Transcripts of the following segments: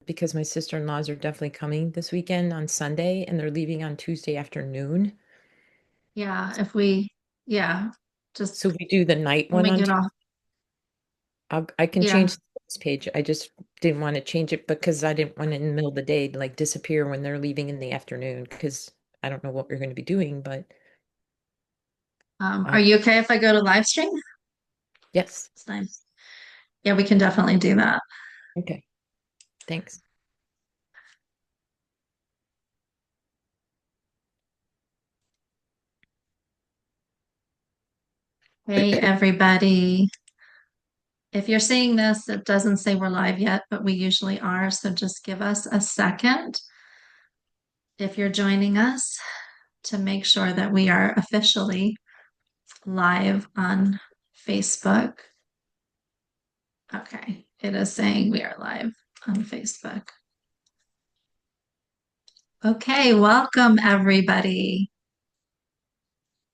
because my sister-in-laws are definitely coming this weekend on Sunday and they're leaving on Tuesday afternoon. Yeah, if we, yeah, So just we do the night when one we on get Tuesday. off. I can Yeah. change this page. I just didn't want to change it because I didn't want it in the middle of the day to like disappear when they're leaving in the afternoon because I don't know what we're going to be doing, but Are I you okay if I go to live stream? yes. It's nice. Yeah, we can definitely do that. Okay. Thanks. Hey, everybody. If you're seeing this, it doesn't say we're live yet, but we usually are. So just give us a second if you're joining us to make sure that we are officially live on Facebook. Okay, it is saying we are live on Facebook. Okay, welcome everybody.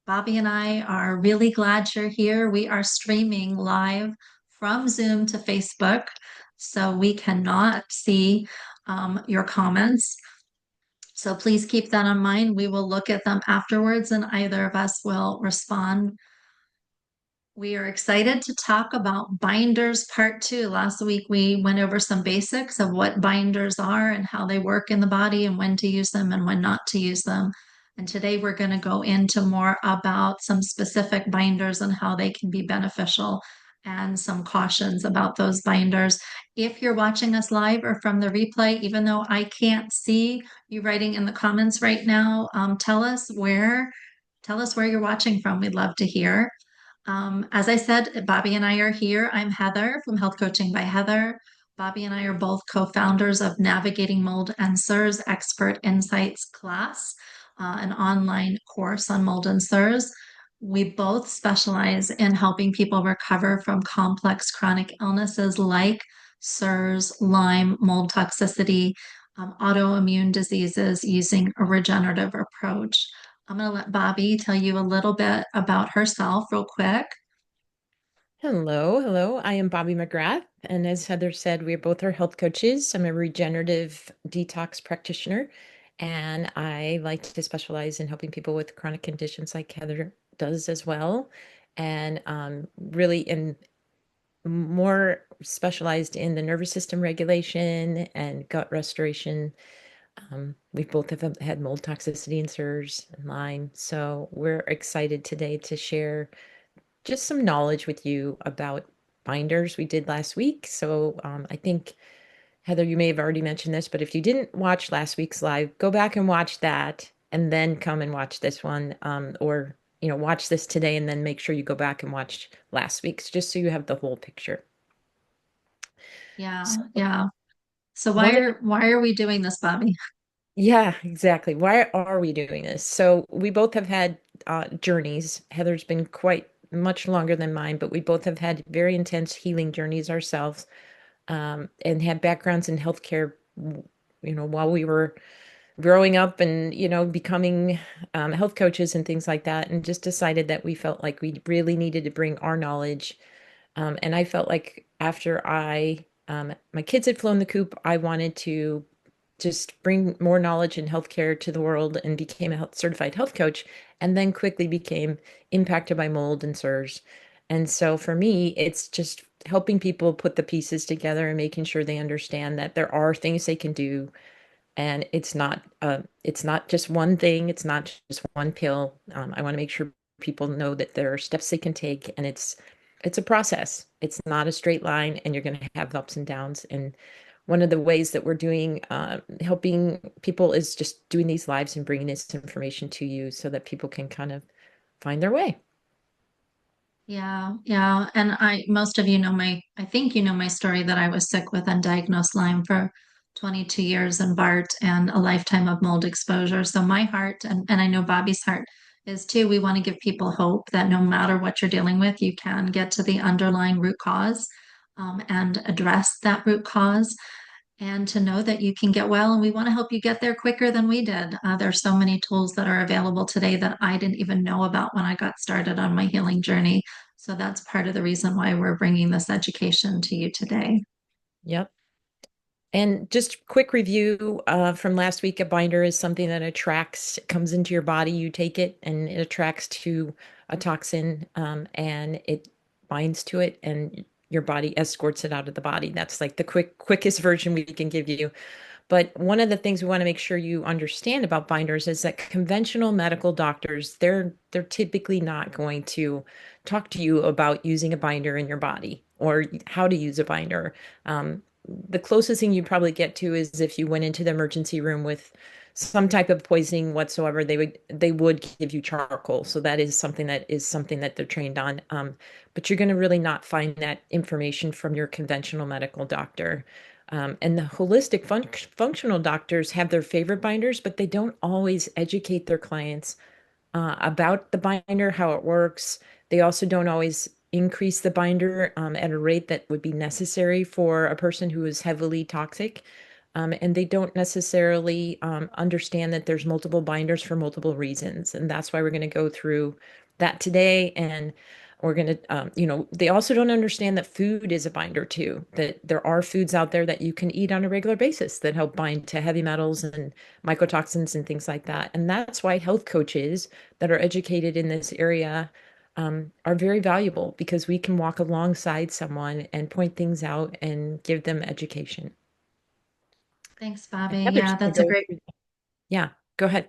Bobbi and I are really glad you're here. We are streaming live from Zoom to Facebook, so we cannot see your comments. So please keep that in mind. We will look at them afterwards, and either of us will respond. We are excited to talk about binders part two. Last week, we went over some basics of what binders are and how they work in the body and when to use them and when not to use them. And today, we're going to go into more about some specific binders and how they can be beneficial and some cautions about those binders. If you're watching us live or from the replay, even though I can't see you writing in the comments right now, tell us where you're watching from. We'd love to hear. As I said, Bobbi and I are here. I'm Heather from Health Coaching by Heather. Bobbi and I are both co-founders of Navigating Mold and SIRS Expert Insights class, an online course on mold and SIRS. We both specialize in helping people recover from complex chronic illnesses like SIRS, Lyme, mold toxicity, autoimmune diseases using a regenerative approach. I'm going to let Bobbi tell you a little bit about herself real quick. Hello, hello. I am Bobbi McGrath, and as Heather said, we both are health coaches. I'm a regenerative detox practitioner, and I like to specialize in helping people with chronic conditions like Heather does as well, and really in more specialized in the nervous system regulation and gut restoration. We both have had mold toxicity and SIRS and Lyme, so we're excited today to share just some knowledge with you about binders we did last week. So I think, Heather, you may have already mentioned this, but if you didn't watch last week's live, go back and watch that and then come and watch this one. Or, watch this today and then make sure you go back and watch last week's just so you have the whole picture. Yeah, So yeah. So one of why are we doing this, Bobbi? Yeah, exactly. Why are we doing this? So we both have had journeys. Heather's been quite much longer than mine, but we both have had very intense healing journeys ourselves, and had backgrounds in healthcare, while we were growing up and, becoming health coaches and things like that, and just decided that we felt like we really needed to bring our knowledge. And I felt like after my kids had flown the coop, I wanted to just bring more knowledge in healthcare to the world and became a certified health coach, and then quickly became impacted by mold and SIRS. And so for me, it's just helping people put the pieces together and making sure they understand that there are things they can do, and it's not just one thing, it's not just one pill. I want to make sure people know that there are steps they can take, and it's a process. It's not a straight line, and you're going to have ups and downs. And one of the ways that we're doing helping people is just doing these lives and bringing this information to you so that people can kind of find their way. Yeah, yeah. And most of you know I think you know my story that I was sick with undiagnosed Lyme for 22 years and BART and a lifetime of mold exposure. So my heart, and I know Bobbi's heart is too, we want to give people hope that no matter what you're dealing with, you can get to the underlying root cause, and address that root cause and to know that you can get well. And we want to help you get there quicker than we did. There's so many tools that are available today that I didn't even know about when I got started on my healing journey. So that's part of the reason why we're bringing this education to you today. Yep. And just quick review from last week, a binder is something that attracts, comes into your body, you take it, and it attracts to a toxin, and it binds to it, and your body escorts it out of the body. That's like the quickest version we can give you. But one of the things we want to make sure you understand about binders is that conventional medical doctors, they're typically not going to talk to you about using a binder in your body or how to use a binder. The closest thing you probably get to is if you went into the emergency room with some type of poisoning whatsoever, they would give you charcoal. So that is something that they're trained on. But you're going to really not find that information from your conventional medical doctor. And the holistic functional doctors have their favorite binders, but they don't always educate their clients about the binder, how it works. They also don't always increase the binder at a rate that would be necessary for a person who is heavily toxic. And they don't necessarily understand that there's multiple binders for multiple reasons. And that's why we're going to go through that today. And we're going to, they also don't understand that food is a binder too, that there are foods out there that you can eat on a regular basis that help bind to heavy metals and mycotoxins and things like that. And that's why health coaches that are educated in this area are very valuable because we can walk alongside someone and point things out and give them education. Thanks, And Bobby. Heather's Yeah, going that's to a go great. through. Yeah, go ahead.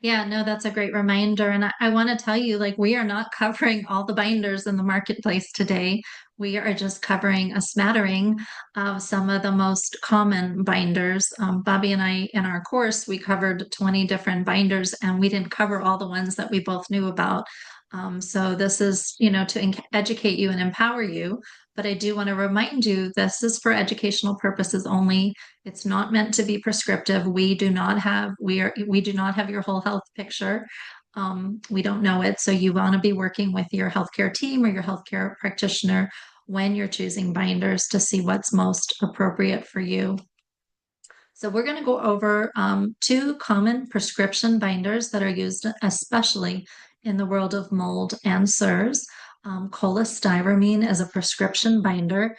Yeah, no, that's a great reminder. And I want to tell you, like, we are not covering all the binders in the marketplace today. We are just covering a smattering of some of the most common binders. Bobby and I, in our course, we covered 20 different binders and we didn't cover all the ones that we both knew about. So this is, to educate you and empower you. But I do want to remind you, this is for educational purposes only. It's not meant to be prescriptive. We do not have your whole health picture. We don't know it. So you want to be working with your healthcare team or your healthcare practitioner when you're choosing binders to see what's most appropriate for you. So we're going to go over two common prescription binders that are used especially in the world of mold and CIRS. Cholestyramine is a prescription binder.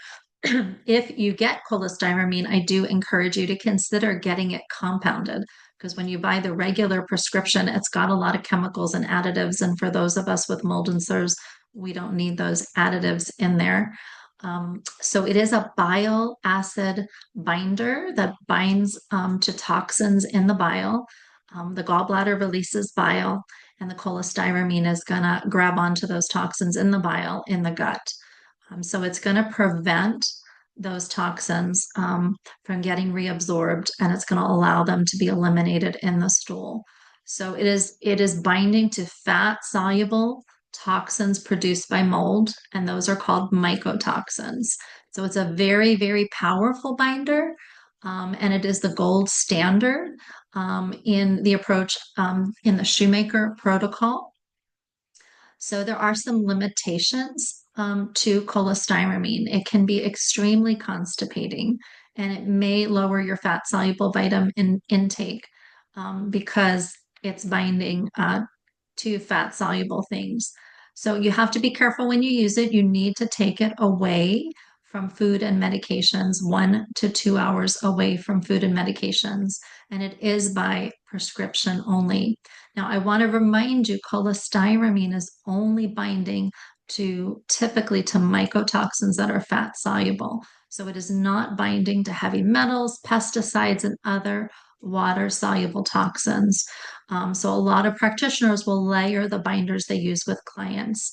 If you get cholestyramine, I do encourage you to consider getting it compounded because when you buy the regular prescription, it's got a lot of chemicals and additives. And for those of us with mold and CIRS, we don't need those additives in there. So it is a bile acid binder that binds to toxins in the bile. The gallbladder releases bile, and the cholestyramine is going to grab onto those toxins in the bile in the gut. So it's going to prevent those toxins from getting reabsorbed, and it's going to allow them to be eliminated in the stool. So it is binding to fat soluble toxins produced by mold, and those are called mycotoxins. So it's a very, very powerful binder, and it is the gold standard in the approach in the Shoemaker protocol. So there are some limitations to cholestyramine. It can be extremely constipating, and it may lower your fat soluble vitamin intake because it's binding to fat soluble things. So you have to be careful when you use it. You need to take it away from food and medications, 1 to 2 hours away from food and medications. And it is by prescription only. Now, I want to remind you, cholestyramine is only binding typically to mycotoxins that are fat soluble. So it is not binding to heavy metals, pesticides, and other water soluble toxins. So a lot of practitioners will layer the binders they use with clients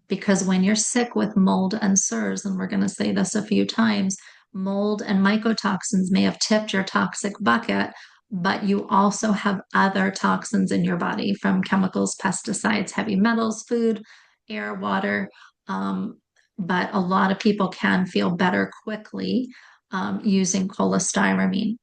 because when you're sick with mold and CIRS, and we're going to say this a few times, mold and mycotoxins may have tipped your toxic bucket, but you also have other toxins in your body from chemicals, pesticides, heavy metals, food, air, water. But a lot of people can feel better quickly using cholestyramine.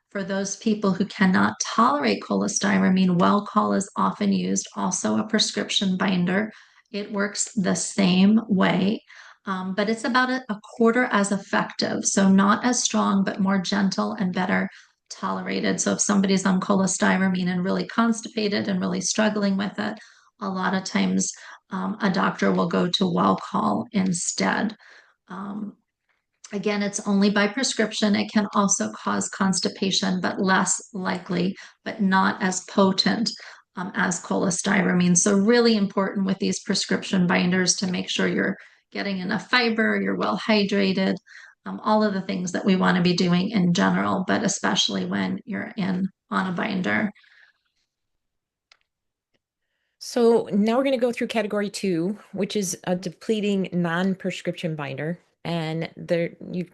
For those people who cannot tolerate cholestyramine, Welchol is often used, also a prescription binder. It works the same way, but it's about a quarter as effective. So not as strong, but more gentle and better tolerated. So if somebody's on cholestyramine and really constipated and really struggling with it, a lot of times a doctor will go to Welchol instead. Um, Again, it's only by prescription. It can also cause constipation, but less likely, but not as potent as cholestyramine. So, really important with these prescription binders to make sure you're getting enough fiber, you're well hydrated, all of the things that we want to be doing in general, but especially when you're in on a binder. So now we're going to go through category two, which is a depleting non-prescription binder. And we've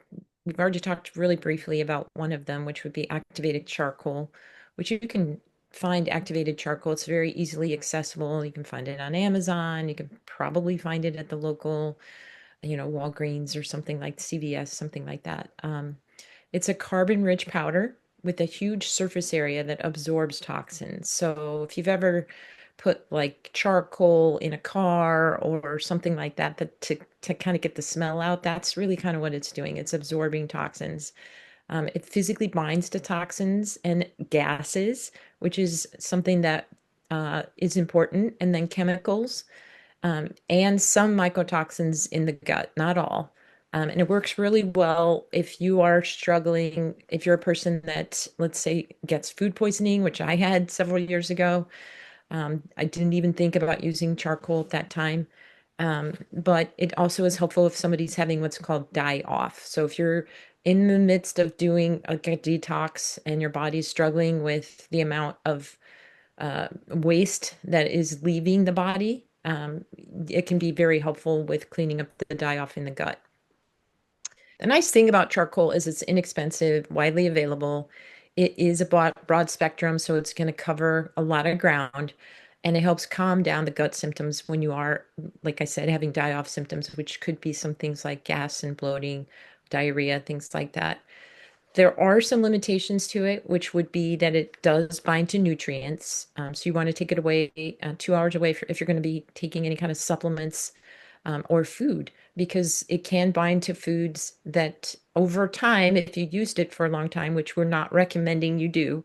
already talked really briefly about one of them, which would be activated charcoal, which you can find activated charcoal. It's very easily accessible. You can find it on Amazon. You can probably find it at the local, Walgreens or something like CVS, something like that. It's a carbon-rich powder with a huge surface area that absorbs toxins. So if you've ever put like charcoal in a car or something like that, to kind of get the smell out, that's really kind of what it's doing. It's absorbing toxins. It physically binds to toxins and gases, which is something that is important, and then chemicals and some mycotoxins in the gut, not all. And it works really well if you are struggling, if you're a person that, let's say, gets food poisoning, which I had several years ago. I didn't even think about using charcoal at that time. But it also is helpful if somebody's having what's called die off. So if you're in the midst of doing a detox and your body's struggling with the amount of waste that is leaving the body, it can be very helpful with cleaning up the die off in the gut. The nice thing about charcoal is it's inexpensive, widely available. It is a broad spectrum, so it's going to cover a lot of ground, and it helps calm down the gut symptoms when you are, like I said, having die-off symptoms, which could be some things like gas and bloating, diarrhea, things like that. There are some limitations to it, which would be that it does bind to nutrients. So you want to take it away 2 hours away if you're going to be taking any kind of supplements or food, because it can bind to foods that over time, if you used it for a long time, which we're not recommending you do,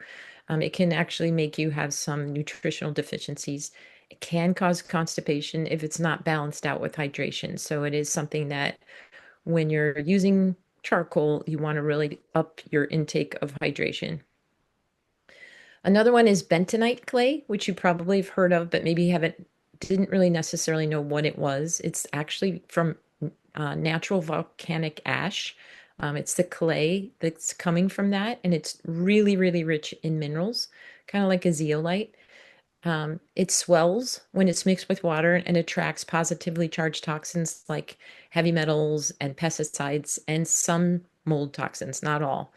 it can actually make you have some nutritional deficiencies. It can cause constipation if it's not balanced out with hydration. So it is something that when you're using charcoal, you want to really up your intake of hydration. Another one is bentonite clay, which you probably have heard of, but maybe haven't didn't really necessarily know what it was. It's actually from natural volcanic ash. It's the clay that's coming from that, and it's really, really rich in minerals, kind of like a zeolite. It swells when it's mixed with water and attracts positively charged toxins like heavy metals and pesticides and some mold toxins, not all.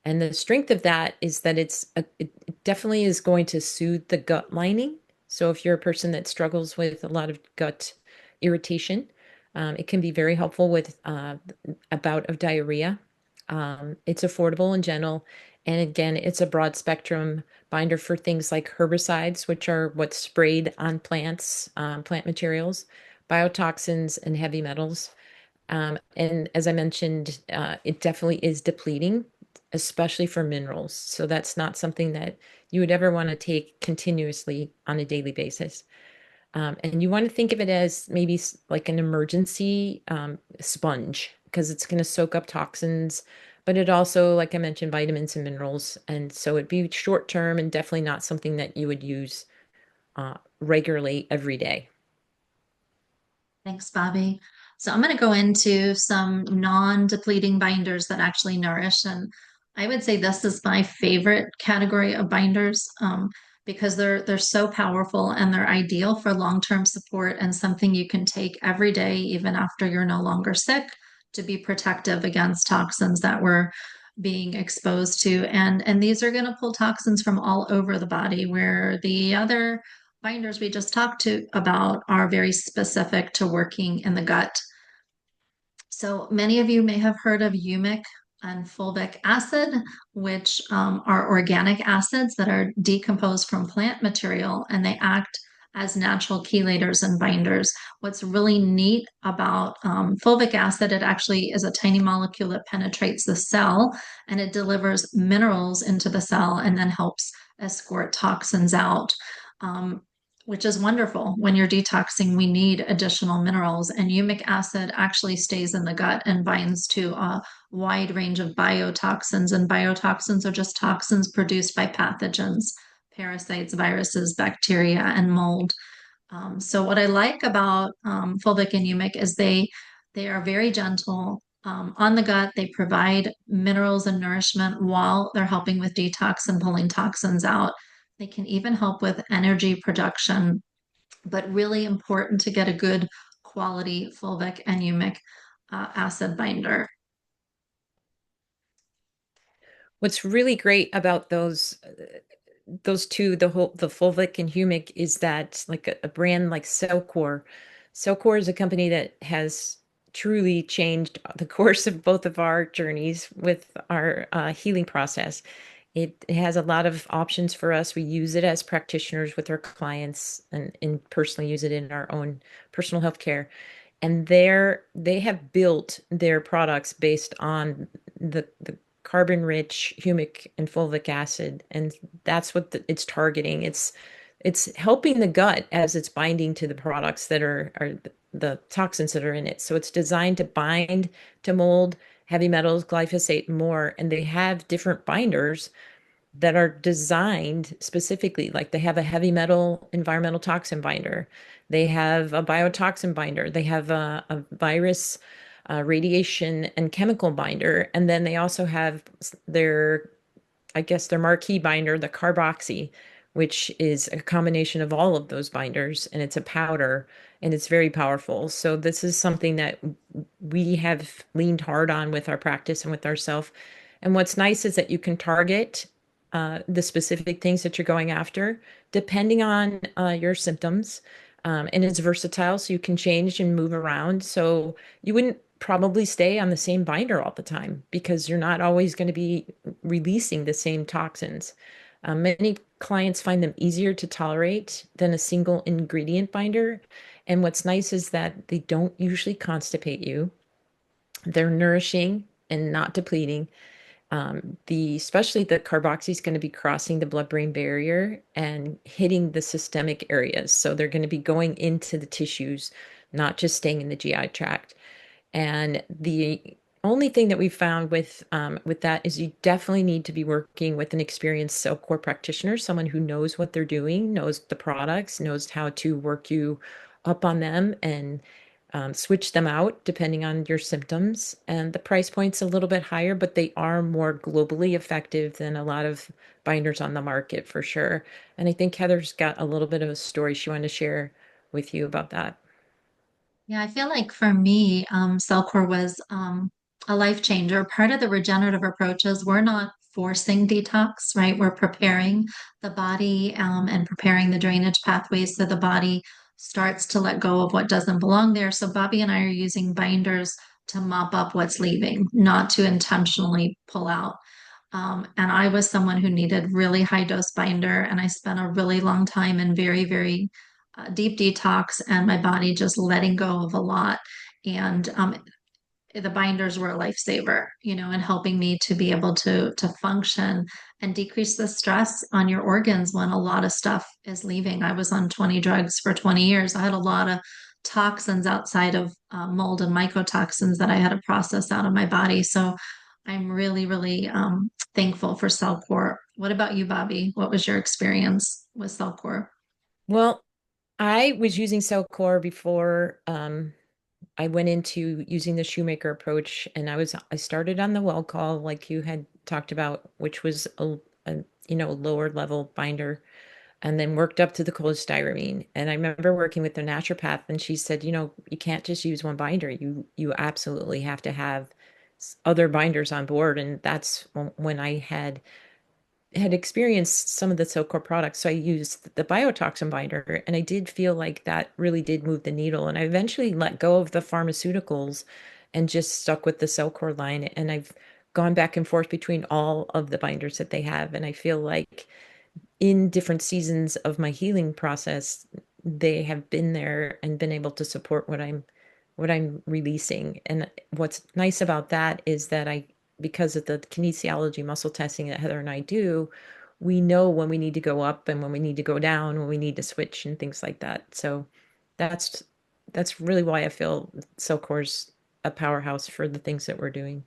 And the strength of that is that it definitely is going to soothe the gut lining. So if you're a person that struggles with a lot of gut irritation, it can be very helpful with a bout of diarrhea. It's affordable and gentle. And again, it's a broad spectrum binder for things like herbicides, which are what's sprayed on plants, plant materials, biotoxins, and heavy metals. And as I mentioned, it definitely is depleting, especially for minerals. So that's not something that you would ever want to take continuously on a daily basis. And you want to think of it as maybe like an emergency sponge, because it's going to soak up toxins, but it also, like I mentioned, vitamins and minerals. And so it'd be short term and definitely not something that you would use regularly every day. Thanks, Bobby. So I'm going to go into some non-depleting binders that actually nourish. And I would say this is my favorite category of binders because they're so powerful and they're ideal for long-term support and something you can take every day, even after you're no longer sick, to be protective against toxins that we're being exposed to. And these are going to pull toxins from all over the body, where the other binders we just talked to about are very specific to working in the gut. So many of you may have heard of Humic and Fulvic acid, which are organic acids that are decomposed from plant material, and they act as natural chelators and binders. What's really neat about fulvic acid, it actually is a tiny molecule that penetrates the cell and it delivers minerals into the cell and then helps escort toxins out. which is wonderful. When you're detoxing, we need additional minerals, and humic acid actually stays in the gut and binds to a wide range of biotoxins. And biotoxins are just toxins produced by pathogens, parasites, viruses, bacteria, and mold. So what I like about Fulvic and Humic is they are very gentle on the gut. They provide minerals and nourishment while they're helping with detox and pulling toxins out. They can even help with energy production, but really important to get a good quality Fulvic and Humic acid binder. What's really great about those two, the Fulvic and Humic, is that like a brand like CellCore. CellCore is a company that has truly changed the course of both of our journeys with our healing process. It has a lot of options for us. We use it as practitioners with our clients and personally use it in our own personal health care. And they have built their products based on the carbon rich humic and fulvic acid, and that's what it's targeting. It's helping the gut as it's binding to the products that are the toxins that are in it. So it's designed to bind to mold, heavy metals, glyphosate, and more. And they have different binders that are designed specifically. Like they have a heavy metal environmental toxin binder, they have a biotoxin binder, they have a virus, radiation and chemical binder, and then they also have their, I guess, their marquee binder, the carboxy, which is a combination of all of those binders, and it's a powder, and it's very powerful. So this is something that we have leaned hard on with our practice and with ourselves. And what's nice is that you can target the specific things that you're going after depending on your symptoms. And it's versatile, so you can change and move around. So you wouldn't probably stay on the same binder all the time because you're not always going to be releasing the same toxins. Many clients find them easier to tolerate than a single ingredient binder. And what's nice is that they don't usually constipate you. They're nourishing and not depleting. The especially the carboxy is going to be crossing the blood-brain barrier and hitting the systemic areas. So they're going to be going into the tissues, not just staying in the GI tract. And the only thing that we found with that is you definitely need to be working with an experienced cell core practitioner, someone who knows what they're doing, knows the products, knows how to work you up on them and switch them out depending on your symptoms. And the price point's a little bit higher, but they are more globally effective than a lot of binders on the market for sure. And I think Heather's got a little bit of a story she wanted to share with you about that. Yeah, I feel like for me, CellCore was a life changer. Part of the regenerative approaches, we're not forcing detox, right? We're preparing the body and preparing the drainage pathways so the body starts to let go of what doesn't belong there. So Bobby and I are using binders to mop up what's leaving, not to intentionally pull out. And I was someone who needed really high dose binder, and I spent a really long time in very, very deep detox, and my body just letting go of a lot. And the binders were a lifesaver, and helping me to be able to function and decrease the stress on your organs when a lot of stuff is leaving. I was on 20 drugs for 20 years. I had a lot of toxins outside of mold and mycotoxins that I had to process out of my body. So I'm really, really thankful for CellCore. What about you, Bobby? What was your experience with CellCore? Well, I was using CellCore before I went into using the shoemaker approach, and I started on the well call like you had talked about, which was a lower level binder, and then worked up to the cholestyramine. And I remember working with the naturopath, and she said, you can't just use one binder. You absolutely have to have other binders on board. And that's when I had experienced some of the CellCore products. So I used the biotoxin binder, and I did feel like that really did move the needle. And I eventually let go of the pharmaceuticals and just stuck with the CellCore line. And I've gone back and forth between all of the binders that they have. And I feel like in different seasons of my healing process, they have been there and been able to support what I'm releasing. And what's nice about that is that because of the kinesiology muscle testing that Heather and I do, we know when we need to go up and when we need to go down, when we need to switch and things like that. So that's that's really why I feel CellCore's a powerhouse for the things that we're doing.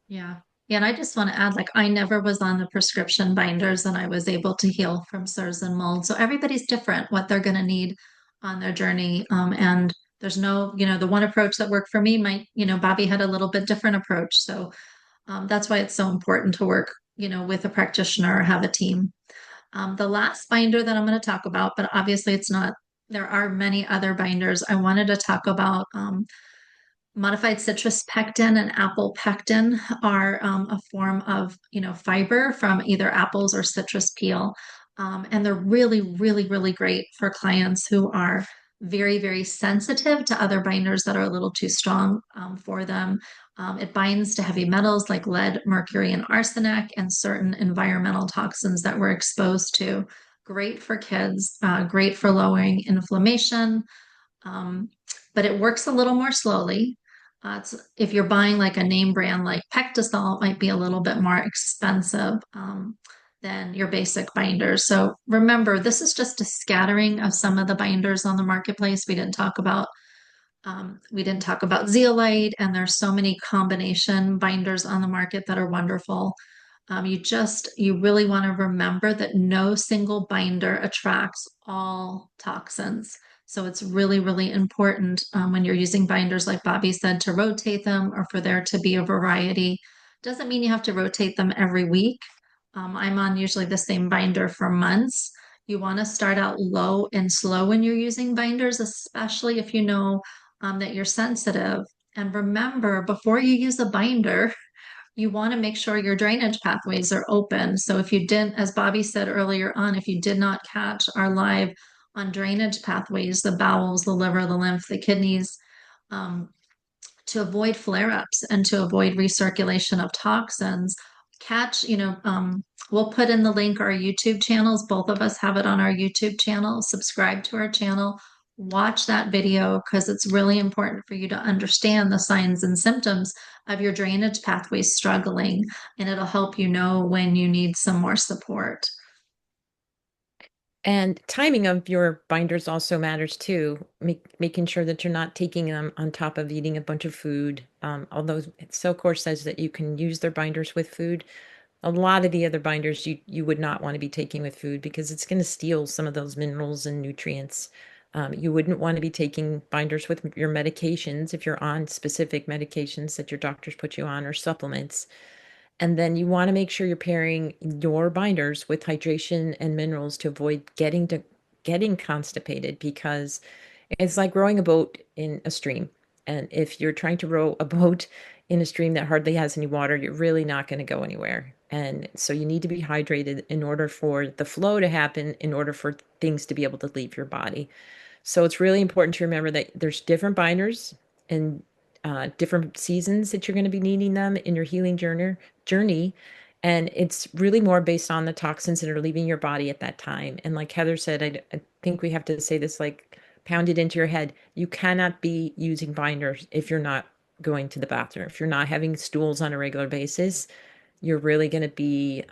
Yeah. Yeah, and I just want to add, like, I never was on the prescription binders and I was able to heal from SIRS and mold. So everybody's different what they're going to need on their journey. And there's no, the one approach that worked for me might, Bobby had a little bit different approach. So that's why it's so important to work, with a practitioner or have a team. The last binder that I'm going to talk about, but obviously it's not, there are many other binders. I wanted to talk about modified citrus pectin and apple pectin are a form of, fiber from either apples or citrus peel. And they're really, really, really great for clients who are very, very sensitive to other binders that are a little too strong for them. It binds to heavy metals like lead, mercury, and arsenic, and certain environmental toxins that we're exposed to. Great for kids, great for lowering inflammation, um, but it works a little more slowly. If you're buying like a name brand like PectaSol, it might be a little bit more expensive than your basic binders. So remember, this is just a scattering of some of the binders on the marketplace. We didn't talk about zeolite, and there's so many combination binders on the market that are wonderful. You really want to remember that no single binder attracts all toxins. So it's really, really important when you're using binders, like Bobbi said, to rotate them or for there to be a variety. Doesn't mean you have to rotate them every week. I'm on usually the same binder for months. You want to start out low and slow when you're using binders, especially if you know that you're sensitive. And remember, before you use a binder, you want to make sure your drainage pathways are open. So if you didn't, as Bobbi said earlier on, if you did not catch our live on drainage pathways, the bowels, the liver, the lymph, the kidneys, um, to avoid flare-ups and to avoid recirculation of toxins, we'll put in the link our YouTube channels. Both of us have it on our YouTube channel. Subscribe to our channel. Watch that video because it's really important for you to understand the signs and symptoms of your drainage pathways struggling, and it'll help you know when you need some more support. And timing of your binders also matters too. Making sure that you're not taking them on top of eating a bunch of food. Although CellCore says that you can use their binders with food, a lot of the other binders you would not want to be taking with food because it's going to steal some of those minerals and nutrients. You wouldn't want to be taking binders with your medications if you're on specific medications that your doctors put you on or supplements. And then you want to make sure you're pairing your binders with hydration and minerals to avoid getting constipated because it's like rowing a boat in a stream. And if you're trying to row a boat in a stream that hardly has any water, you're really not going to go anywhere. And so you need to be hydrated in order for the flow to happen, in order for things to be able to leave your body. So it's really important to remember that there's different binders and different seasons that you're going to be needing them in your healing journey. And it's really more based on the toxins that are leaving your body at that time. And like Heather said, I think we have to say this like pounded into your head. You cannot be using binders if you're not going to the bathroom. If you're not having stools on a regular basis, you're really going to be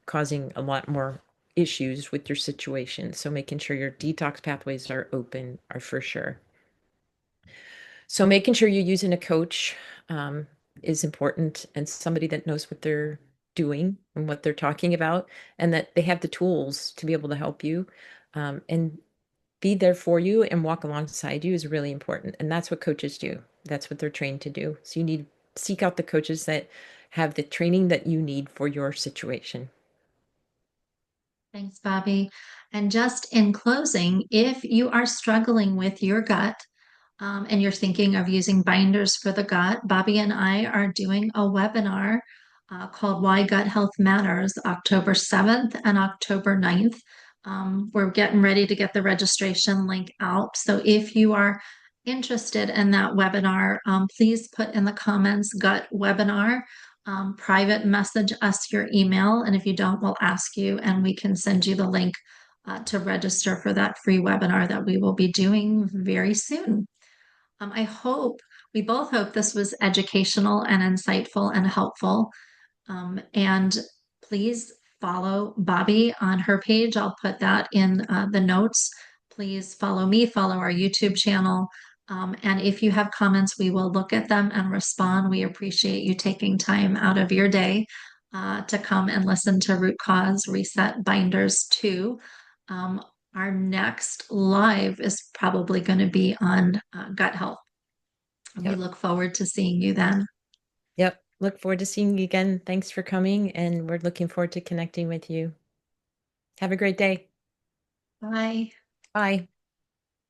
causing a lot more issues with your situation. So making sure your detox pathways are open are for sure. So making sure you're using a coach is important and somebody that knows what they're doing and what they're talking about, and that they have the tools to be able to help you and be there for you and walk alongside you is really important. And that's what coaches do. That's what they're trained to do. So you need to seek out the coaches that have the training that you need for your situation. Thanks, Bobbi. And just in closing, if you are struggling with your gut, and you're thinking of using binders for the gut, Bobbi and I are doing a webinar called Why Gut Health Matters, October 7th and October 9th. We're getting ready to get the registration link out. So if you are interested in that webinar, please put in the comments gut webinar. Private message us your email. And if you don't, we'll ask you and we can send you the link to register for that free webinar that we will be doing very soon. We both hope this was educational and insightful and helpful. And please follow Bobbi on her page. I'll put that in the notes. Please follow me, follow our YouTube channel. And if you have comments, we will look at them and respond. We appreciate you taking time out of your day to come and listen to Root Cause Reset Binders 2. Um, our next live is probably going to be on gut health. And we Yep. look forward to seeing you then. Yep. Look forward to seeing you again. Thanks for coming, and we're looking forward to connecting with you. Have a great day. Bye. Bye.